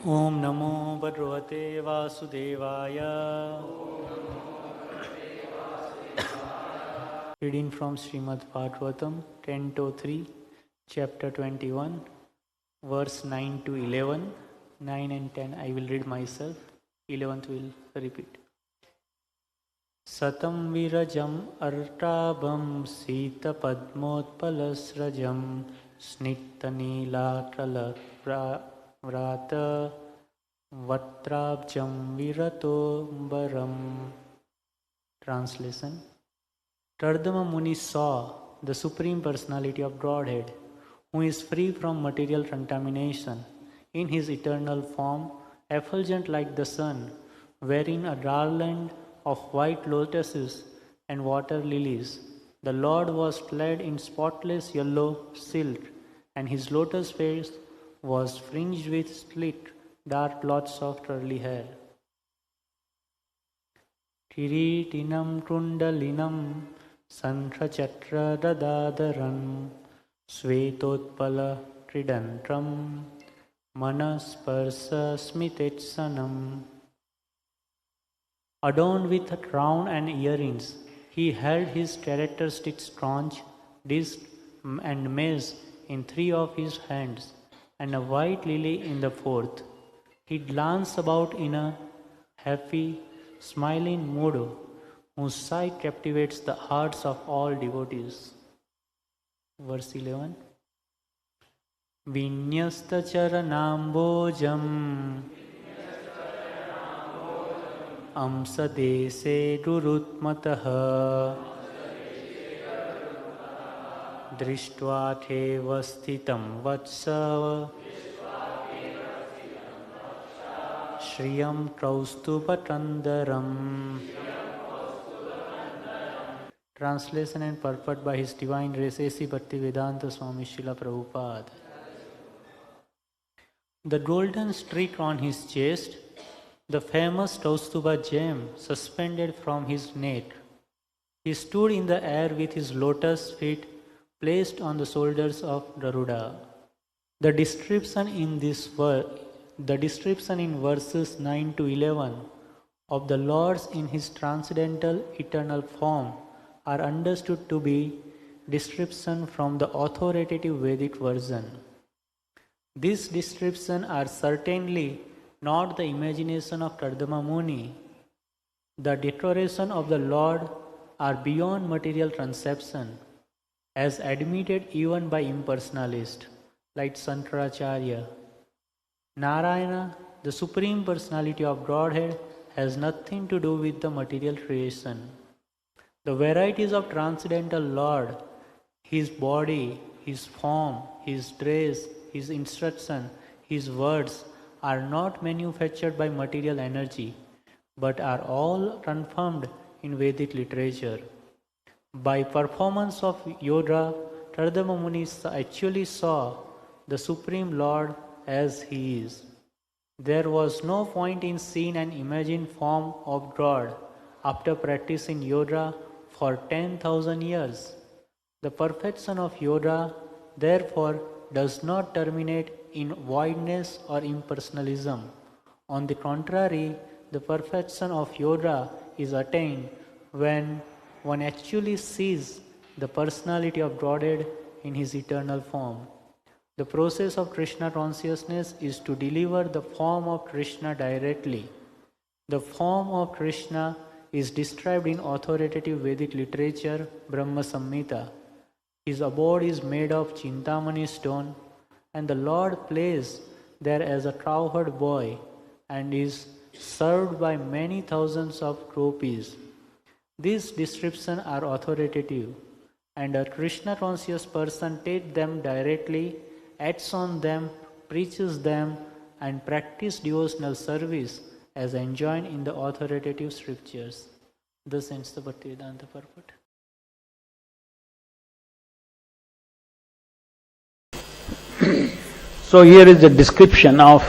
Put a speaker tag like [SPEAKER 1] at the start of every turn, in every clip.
[SPEAKER 1] Om Namo Bhagavate Vasudevaya. Reading from Srimad Bhagavatam, Canto 3, Chapter 21, verse 9 to 11. 9 and 10 I will read myself, 11th will repeat. Satam virajam artabam sita padmotpalasrajam snittanila vrata vatrabjam viratombaram. Translation. Tardama Muni saw the Supreme Personality of Godhead, who is free from material contamination, in his eternal form, effulgent like the sun, wearing a garland of white lotuses and water lilies. The Lord was clad in spotless yellow silk, and his lotus face was fringed with slit, dark lots of curly hair. Kiritinam kundalinam sankhachakra dadadaram svetotpala tridantram manasparsa smititsanam. Adorned with a crown and earrings, he held his characteristic sconch, disc, and mace in 3 of his hands, and a white lily in the 4th. He glanced about in a happy, smiling mood, whose sight captivates the hearts of all devotees. Verse 11. Vinyasta charanambojam amsadese rurutmataha drishtva theva sthitam vatsa shriyam kaustupatandaram. Translation and purport by His Divine Grace A.C. Bhaktivedanta Swami Srila Prabhupada. The golden streak on his chest, the famous Kaustuba gem suspended from his neck. He stood in the air with his lotus feet placed on the shoulders of Garuda. The description in verses 9 to 11 of the Lord's in his transcendental eternal form are understood to be description from the authoritative Vedic version. These descriptions are certainly not the imagination of Tardama Muni. The declaration of the Lord are beyond material conception, as admitted even by impersonalists like Sankaracharya. Narayana, the Supreme Personality of Godhead, has nothing to do with the material creation. The varieties of Transcendental Lord, His body, His form, His dress, His instruction, His words, are not manufactured by material energy, but are all confirmed in Vedic literature. By performance of yoga, Tardama Muni actually saw the Supreme Lord as He is. There was no point in seeing an imagined form of God after practicing yoga for 10,000 years. The perfection of yoga, therefore, does not terminate in voidness or impersonalism. On the contrary, the perfection of yoga is attained when one actually sees the personality of Godhead in His eternal form. The process of Krishna consciousness is to deliver the form of Krishna directly. The form of Krishna is described in authoritative Vedic literature, Brahma Samhita. His abode is made of Chintamani stone, and the Lord plays there as a cowherd boy and is served by many thousands of gopis. These descriptions are authoritative, and a Krishna conscious person takes them directly, acts on them, preaches them, and practices devotional service as enjoined in the authoritative scriptures. Thus ends the Bhaktivedanta purport.
[SPEAKER 2] So here is a description of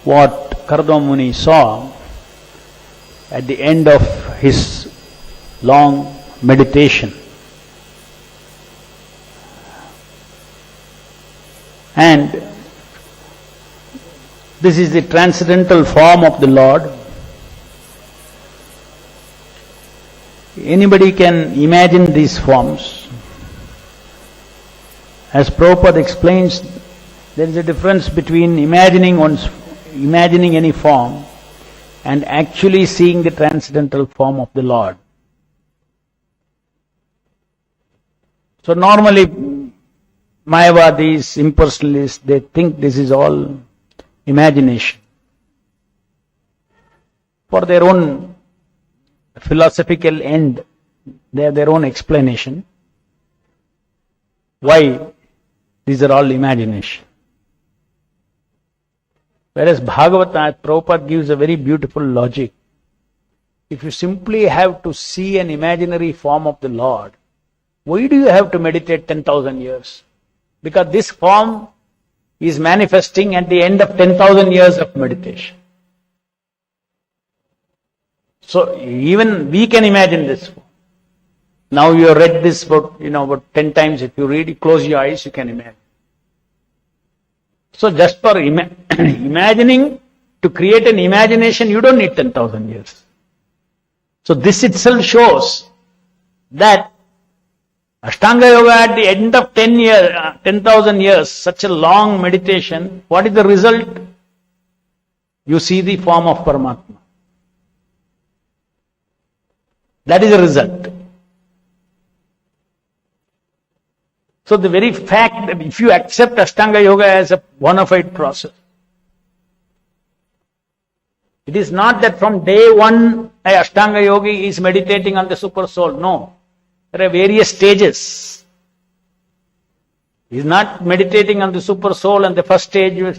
[SPEAKER 2] what Tardama Muni saw at the end of his long meditation. And This is the transcendental form of the Lord. Anybody can imagine these forms. As Prabhupada explains, there is a difference between imagining any form and actually seeing the transcendental form of the Lord. So normally, Mayavadis, impersonalists, they think this is all imagination. For their own philosophical end, they have their own explanation why these are all imagination. Whereas Bhagavata, Prabhupada gives a very beautiful logic. If you simply have to see an imaginary form of the Lord, why do you have to meditate 10,000 years? Because this form is manifesting at the end of 10,000 years of meditation. So even we can imagine this form. Now you have read this about 10 times. If you read it, close your eyes, you can imagine. So just for imagining, to create an imagination, you don't need 10,000 years. So this itself shows that Ashtanga Yoga at the end of 10,000 years, such a long meditation, what is the result? You see the form of Paramatma. That is the result. So the very fact that if you accept Ashtanga Yoga as a bona fide process, it is not that from day one a Ashtanga Yogi is meditating on the Super Soul. No. There are various stages. He is not meditating on the Super Soul, and the first stage is,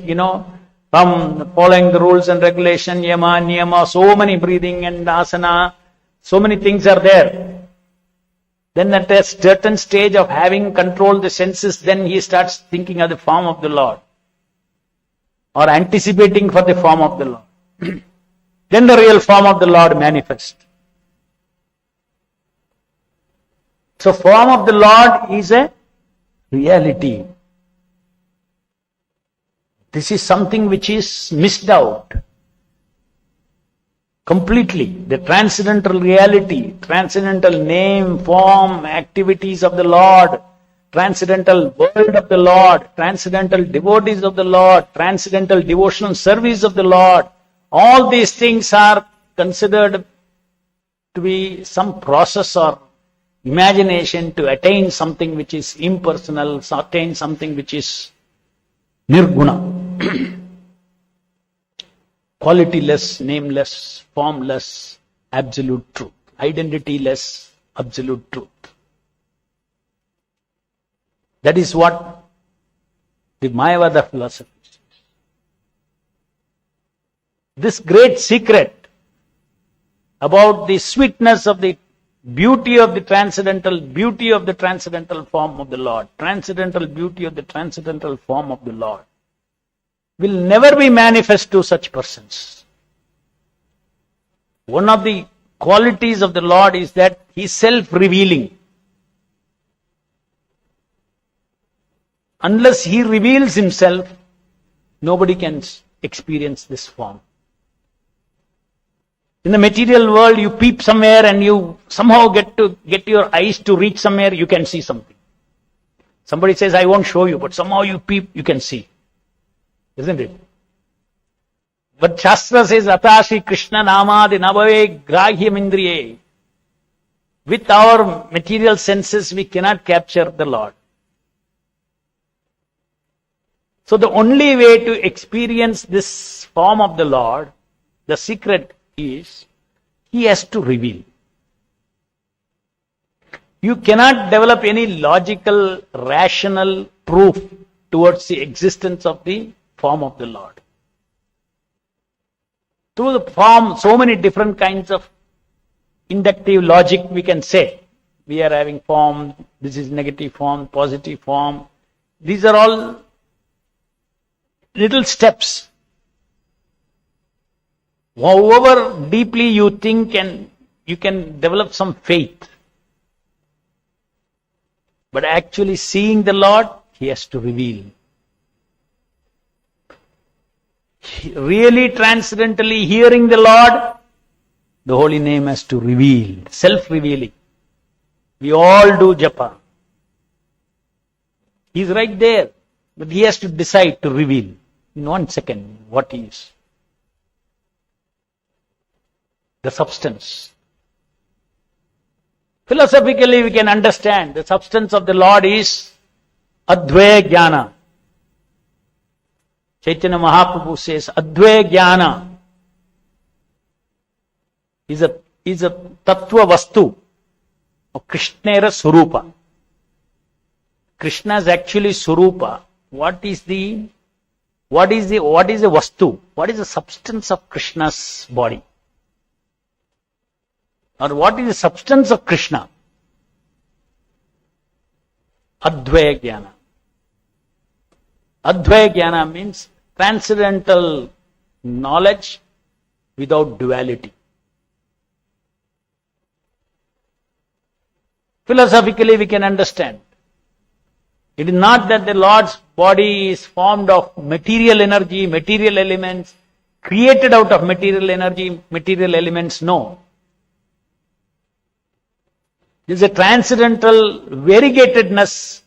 [SPEAKER 2] from following the rules and regulation, yama, niyama, so many breathing and asana, so many things are there. Then at a certain stage of having controlled the senses, then he starts thinking of the form of the Lord, or anticipating for the form of the Lord. Then the real form of the Lord manifests. So form of the Lord is a reality. This is something which is missed out completely. The transcendental reality, transcendental name, form, activities of the Lord, transcendental world of the Lord, transcendental devotees of the Lord, transcendental devotional service of the Lord. All these things are considered to be some process or imagination to attain something which is impersonal, attain something which is nirguna. Qualityless, nameless, formless, absolute truth. Identityless, absolute truth. That is what the Mayavada philosophy says. This great secret about the sweetness of the beauty of the transcendental form of the Lord, transcendental beauty of the transcendental form of the Lord, will never be manifest to such persons. One of the qualities of the Lord is that He is self-revealing. Unless He reveals Himself, nobody can experience this form. In the material world, you peep somewhere and you somehow get your eyes to reach somewhere, you can see something. Somebody says, I won't show you, but somehow you peep, you can see. Isn't it? But Shastra says, Atashi Krishna Namadi Nabhave Grahyam Indriye. With our material senses, we cannot capture the Lord. So the only way to experience this form of the Lord, the secret is, He has to reveal. You cannot develop any logical, rational proof towards the existence of the form of the Lord. Through the form, so many different kinds of inductive logic we can say. We are having form, this is negative form, positive form. These are all little steps. However deeply you think, and you can develop some faith. But actually seeing the Lord, He has to reveal. really transcendently hearing the Lord, the holy name has to reveal, self-revealing. We all do japa. He's right there, but he has to decide to reveal in 1 second what he is. The substance. Philosophically, we can understand the substance of the Lord is Advaya Jnana. Chaitanya Mahaprabhu says, Advaya Jnana is a tattva vastu of Krishnera Surupa. Krishna is actually Surupa. What is the vastu? What is the substance of Krishna's body? Or what is the substance of Krishna? Advaya Jnana. Advaya Jnana means transcendental knowledge without duality. Philosophically, we can understand. It is not that the Lord's body is formed of material energy, material elements, created out of material energy, material elements. No. There is a transcendental variegatedness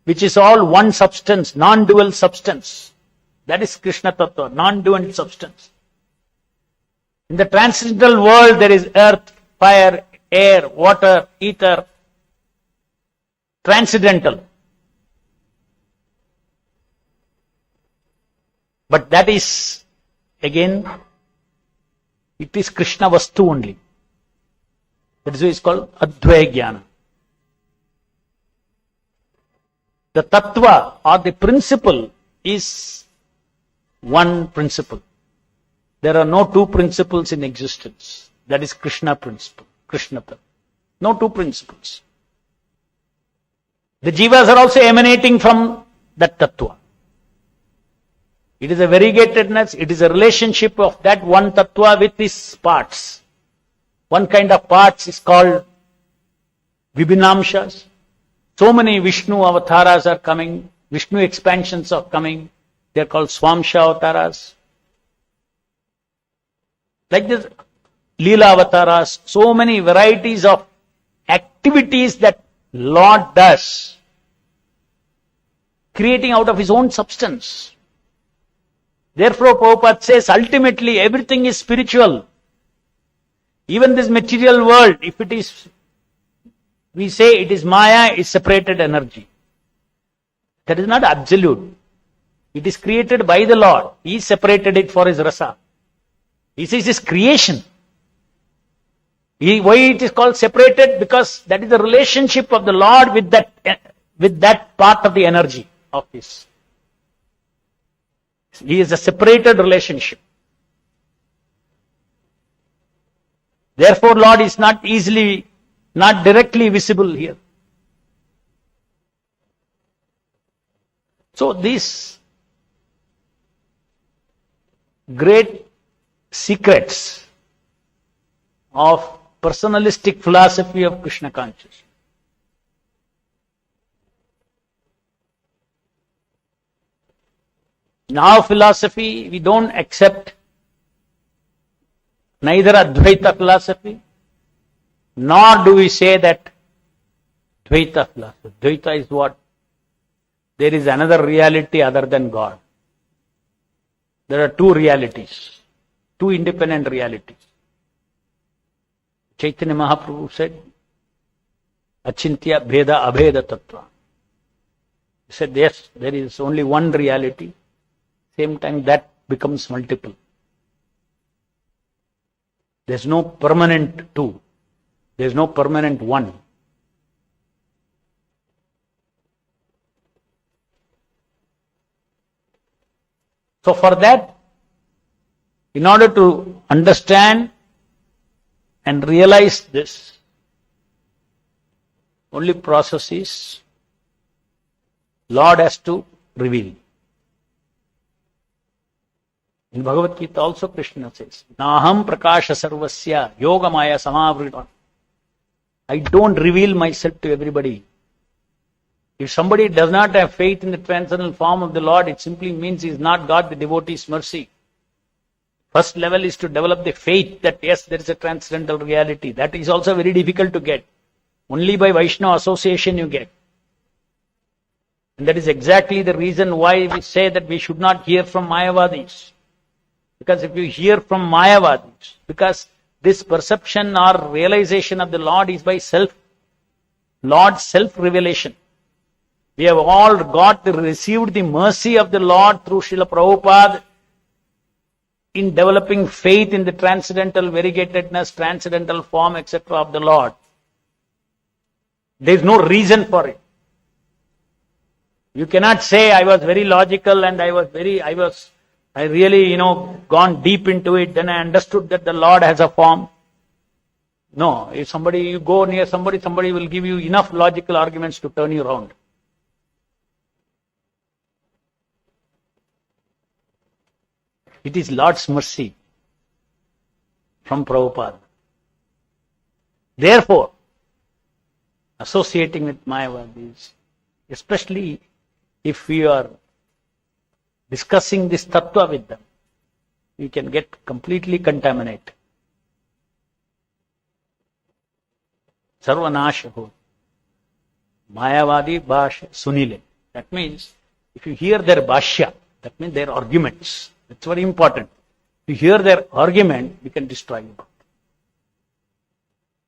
[SPEAKER 2] which is all one substance, non-dual substance. That is Krishna Tattva, non-dual substance. In the transcendental world there is earth, fire, air, water, ether, transcendental. But that is, again, it is Krishna Vastu only. That is why it is called Advaya Jnana. The Tattva or the principle is one principle. There are no two principles in existence. That is Krishna principle, Krishna Tattva. No two principles. The jivas are also emanating from that Tattva. It is a variegatedness, it is a relationship of that one Tattva with its parts. One kind of parts is called Vibhinamshas. So many Vishnu avatars are coming, Vishnu expansions are coming. They are called Swamsha avatars. Like this, Leela avatars, so many varieties of activities that Lord does, creating out of his own substance. Therefore, Prabhupada says, ultimately everything is spiritual. Even this material world, if it is, we say it is Maya, is separated energy. That is not absolute. It is created by the Lord. He separated it for his rasa. He says it is creation. Why it is called separated? Because that is the relationship of the Lord with that part of the energy of his. He is a separated relationship. Therefore, Lord is not directly visible here. So these great secrets of personalistic philosophy of Krishna consciousness. In our philosophy, we don't accept neither Advaita philosophy, nor do we say that Dvaita philosophy. Dvaita is what? There is another reality other than God. There are two realities, two independent realities. Chaitanya Mahaprabhu said, Achintya Bheda Abheda Tattva. He said, yes, there is only one reality. Same time that becomes multiple. There's no permanent two. There's no permanent one. So for that, in order to understand and realize this, only process is Lord has to reveal. In Bhagavad Gita also Krishna says, Naham prakasha sarvasya yogamaya samavrita. I don't reveal myself to everybody. If somebody does not have faith in the transcendental form of the Lord, it simply means he has not got the devotee's mercy. First level is to develop the faith that yes, there is a transcendental reality. That is also very difficult to get. Only by Vaishnava association you get. And that is exactly the reason why we say that we should not hear from Mayavadis. Because if you hear from Mayavadis, because this perception or realization of the Lord is by Lord's self-revelation. We have all received the mercy of the Lord through Srila Prabhupada in developing faith in the transcendental variegatedness, transcendental form, etc. of the Lord. There is no reason for it. You cannot say I was very logical and I really, gone deep into it, then I understood that the Lord has a form. No, if you go near somebody will give you enough logical arguments to turn you around. It is Lord's mercy from Prabhupada. Therefore, associating with Mayavadis, especially if we are discussing this tattva with them, we can get completely contaminated. Sarvanashaho. Mayavadi Bhashya Sunile. That means, if you hear their Bhashya, that means their arguments. That's very important. If you hear their argument, we can destroy you.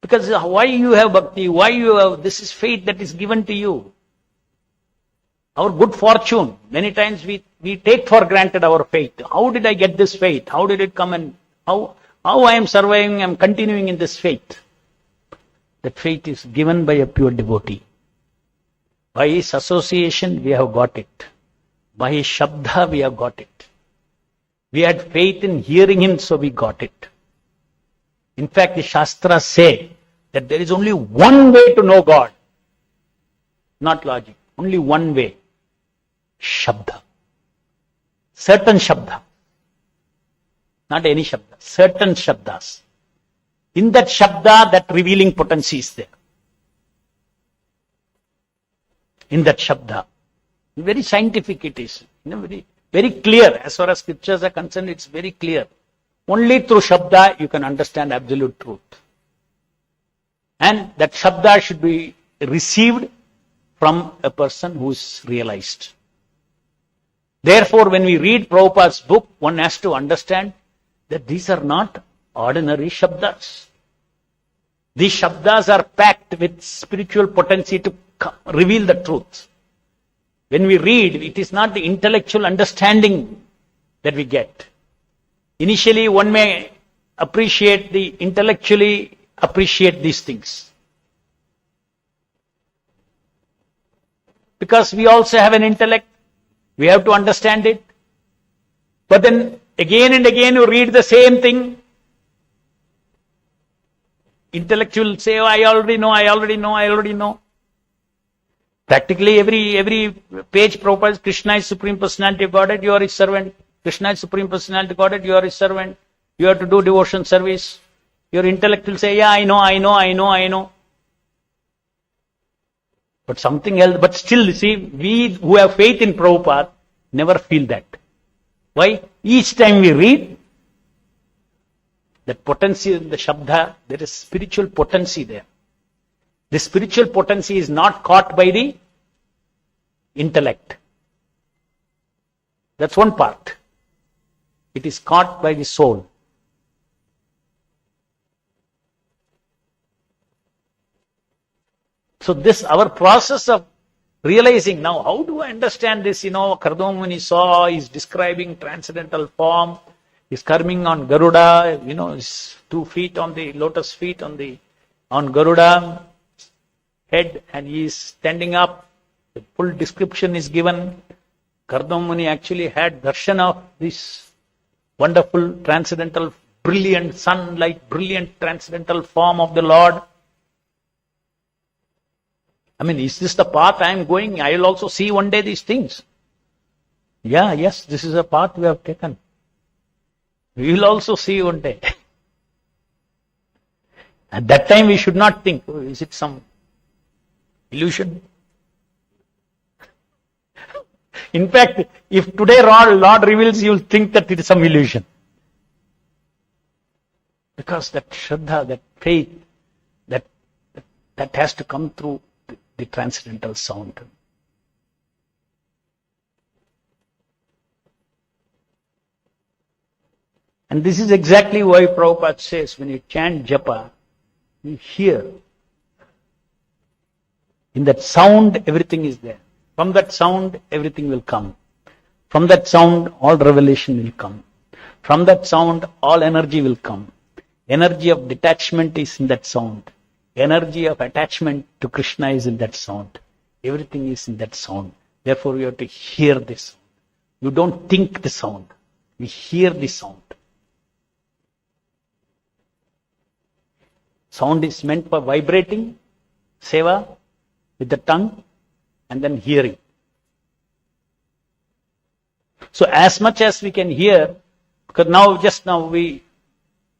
[SPEAKER 2] Because why you have bhakti, this is faith that is given to you. Our good fortune, many times we take for granted our faith. How did I get this faith? How did it come and how I am surviving, I am continuing in this faith? That faith is given by a pure devotee. By his association, we have got it. By his shabda, we have got it. We had faith in hearing him, so we got it. In fact, the Shastras say that there is only one way to know God. Not logic. Only one way. Shabda. Certain shabda. Not any shabda. Certain shabdas. In that shabda, that revealing potency is there. In that shabda. Very scientific it is. Very clear. As far as scriptures are concerned, it's very clear. Only through shabda you can understand absolute truth. And that shabda should be received from a person who is realized. Therefore, when we read Prabhupada's book, one has to understand that these are not ordinary shabdas. These shabdas are packed with spiritual potency to reveal the truth. When we read, it is not the intellectual understanding that we get. Initially, one may intellectually appreciate these things. Because we also have an intellect, we have to understand it. But then, again and again, you read the same thing. Intellectual say, oh, I already know. Practically every page Prabhupada, Krishna is Supreme Personality of Godhead, you are his servant. Krishna is Supreme Personality of Godhead, you are his servant. You have to do devotion service. Your intellect will say, yeah, I know. But something else, but still, you see, we who have faith in Prabhupada never feel that. Why? Each time we read, that potency in the Shabda, there is spiritual potency there. The spiritual potency is not caught by the intellect. That's one part. It is caught by the soul. So this, our process of realizing now, how do I understand this? Kardama Muni saw, he's describing transcendental form, he's coming on Garuda, his 2 feet on the lotus feet on Garuda head, and he is standing up. The full description is given. Kardama Muni actually had darshan of this wonderful, transcendental, brilliant, sunlight, brilliant, transcendental form of the Lord. Is this the path I am going? I will also see one day these things. Yes, this is a path we have taken. We will also see one day. At that time we should not think, is it some illusion? In fact, if today Lord reveals, you will think that it is some illusion. Because that Shraddha, that faith, that has to come through the transcendental sound. And this is exactly why Prabhupada says, when you chant japa, you hear. In that sound, everything is there. From that sound, everything will come. From that sound, all revelation will come. From that sound, all energy will come. Energy of detachment is in that sound. Energy of attachment to Krishna is in that sound. Everything is in that sound. Therefore, you have to hear this. You don't think the sound. You hear the sound. Sound is meant for vibrating, seva, with the tongue, and then hearing. So as much as we can hear, because just now we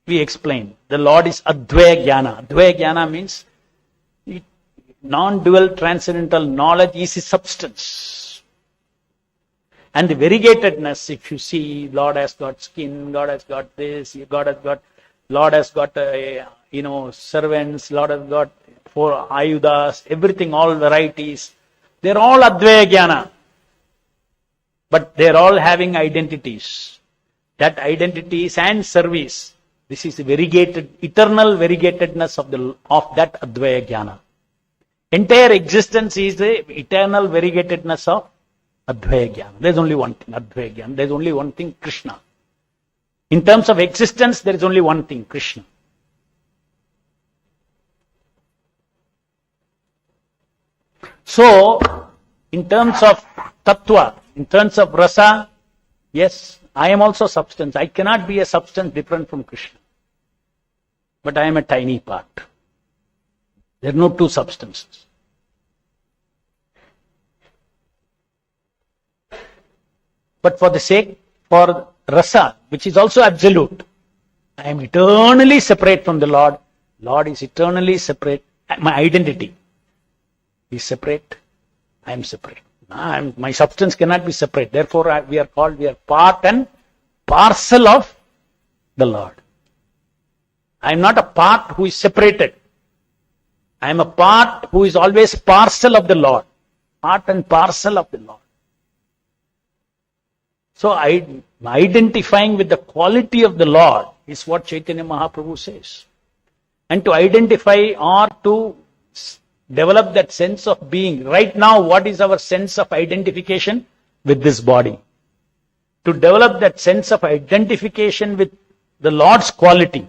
[SPEAKER 2] explained, the Lord is Advaya Jnana. Advaya Jnana means non-dual transcendental knowledge is his substance. And the variegatedness, if you see, Lord has got skin, God has got this, Lord has got servants, Lord has got 4 ayudas, everything, all varieties. They're all Advaya Jnana. But they're all having identities. That identities and service. This is eternal variegatedness of that Advaya Jnana. Entire existence is the eternal variegatedness of Advaya Jnana. There's only one thing, Advaya Jnana. There's only one thing, Krishna. In terms of existence, there is only one thing, Krishna. So, in terms of tattva, in terms of rasa, yes, I am also substance. I cannot be a substance different from Krishna. But I am a tiny part. There are no two substances. But for rasa, which is also absolute, I am eternally separate from the Lord. Lord is eternally separate. My identity is separate. I am separate. My substance cannot be separate. Therefore, we are part and parcel of the Lord. I am not a part who is separated. I am a part who is always parcel of the Lord. Part and parcel of the Lord. So, identifying with the quality of the Lord is what Chaitanya Mahaprabhu says. And to identify or to develop that sense of being. Right now, what is our sense of identification? With this body. To develop that sense of identification with the Lord's quality,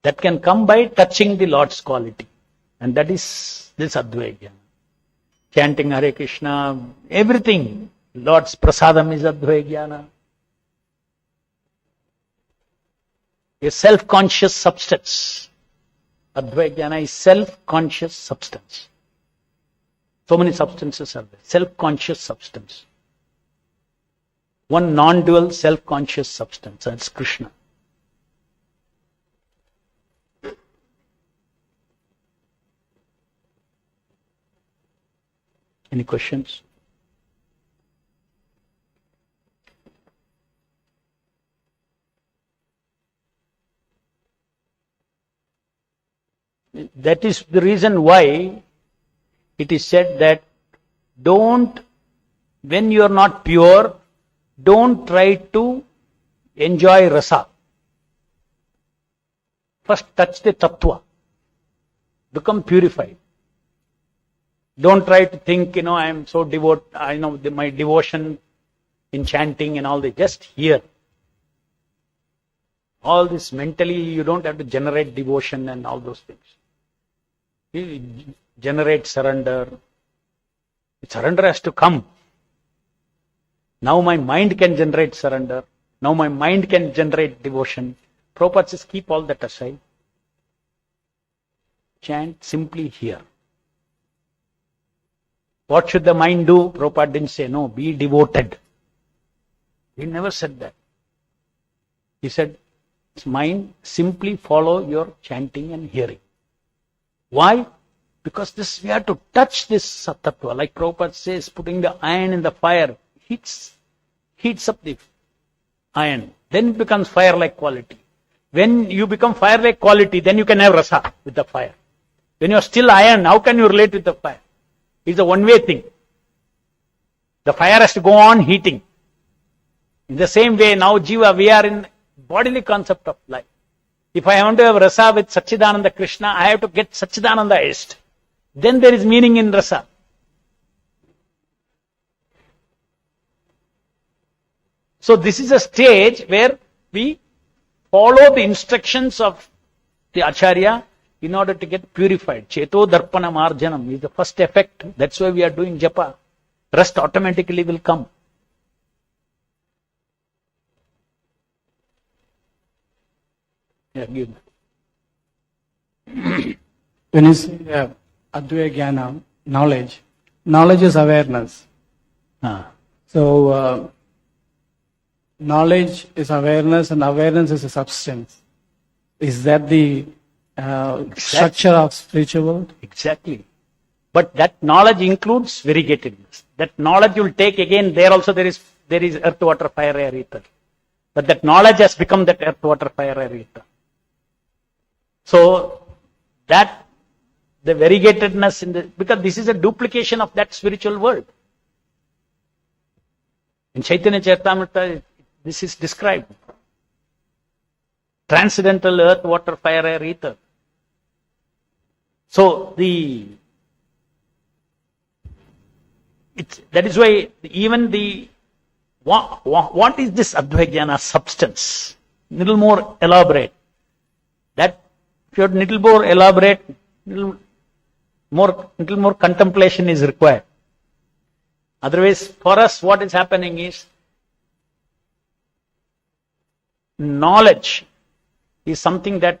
[SPEAKER 2] that can come by touching the Lord's quality. And that is this Advaya Jnana. Chanting Hare Krishna, everything. Lord's prasadam is Advaya Jnana. A self-conscious substance. Advaya Jnana is self-conscious substance. So many substances are there. Self-conscious substance. One non-dual self-conscious substance, that's Krishna. Any questions? That is the reason why it is said that when you are not pure, don't try to enjoy rasa. First touch the tattva. Become purified. Don't try to think, I am so devout, I know my devotion in chanting and all that. Just hear. All this mentally, you don't have to generate devotion and all those things. You generate surrender. Surrender has to come. Now my mind can generate surrender. Now my mind can generate devotion. Prabhupada says, keep all that aside. Chant, simply hear. What should the mind do? Prabhupada didn't say, no, be devoted. He never said that. He said, mind, simply follow your chanting and hearing. Why? Because this, we have to touch this tattva. Like Prabhupada says, putting the iron in the fire heats up the iron. Then it becomes fire-like quality. When you become fire-like quality, then you can have rasa with the fire. When you are still iron, how can you relate with the fire? It's a one-way thing. The fire has to go on heating. In the same way, now Jiva, we are in bodily concept of life. If I want to have rasa with Satchidananda Krishna, I have to get Satchidananda est. Then there is meaning in rasa. So this is a stage where we follow the instructions of the Acharya in order to get purified. Cheto Darpana Marjanam is the first effect. That's why we are doing japa. Rest automatically will come. Yeah, give me.
[SPEAKER 3] When you say Advaya Jnana, knowledge is awareness. So, knowledge is awareness and awareness is a substance. Is that the structure of spiritual world?
[SPEAKER 2] Exactly. But that knowledge includes variegatedness. That knowledge will take again, there also there is earth, water, fire, air, ether. But that knowledge has become that earth, water, fire, air, ether. So, that, the variegatedness because this is a duplication of that spiritual world. In Chaitanya Charitamrita, this is described. Transcendental earth, water, fire, air, ether. So, that is why even what is this Advaya Jnana substance? Little more elaborate. That, if you have little more elaborate, little more contemplation is required. Otherwise, for us, what is happening is, knowledge is something that,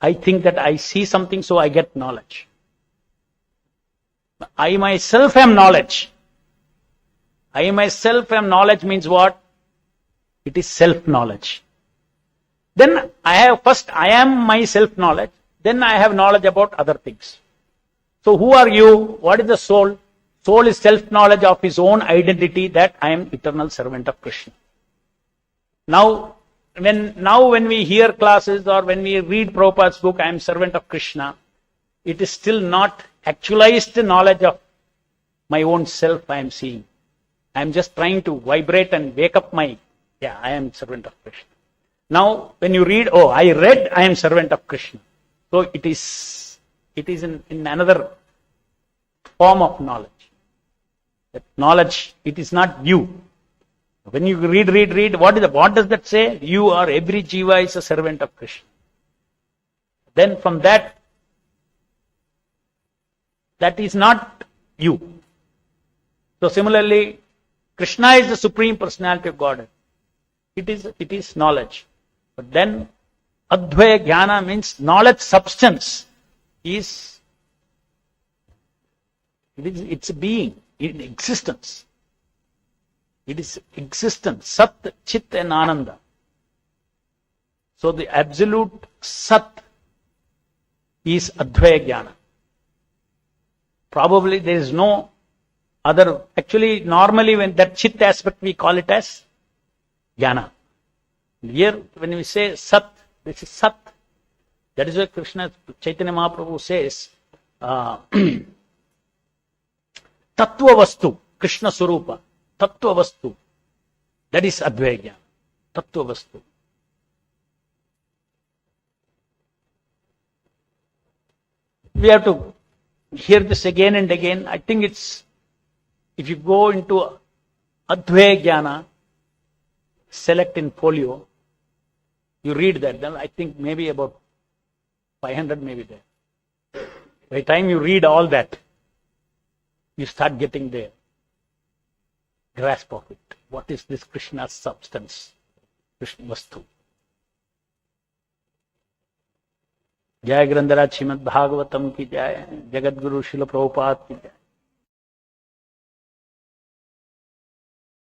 [SPEAKER 2] I think that I see something, so I get knowledge. I myself am knowledge. I myself am knowledge means what? It is self-knowledge. Then I am my self-knowledge. Then I have knowledge about other things. So who are you? What is the soul? Soul is self-knowledge of his own identity that I am eternal servant of Krishna. Now when we hear classes or when we read Prabhupada's book, I am servant of Krishna, it is still not actualized knowledge of my own self I am seeing. I am just trying to vibrate and wake up I am servant of Krishna. Now, when you read, I am servant of Krishna. So it is in another form of knowledge. That knowledge, it is not you. When you read, what does that say? You are, every jiva is a servant of Krishna. Then from that is not you. So similarly, Krishna is the Supreme Personality of Godhead. It is knowledge. But then, Advaya Jnana means knowledge substance it's a being, in existence. It is existence, Sat, Chit and Ananda. So the absolute Sat is Advaya Jnana. Probably there is no other, actually normally when that Chit aspect we call it as Jnana. Here when we say Sat, this is Sat. That is why Krishna, Chaitanya Mahaprabhu says, Tattva Vastu, Krishna Surupa, Tattva Vastu. That is Advaya Jnana, Tattva Vastu. We have to hear this again and again. I think it's, if you go into Advaya Jnana, select in folio, you read that, then I think maybe about 500 may be there. By the time you read all that, you start getting the grasp of it. What is this Krishna's substance? Krishna Vastu. जय ग्रंथराज श्रीमद् भागवतम की जय, जगत गुरु श्रील प्रभुपाद की जय.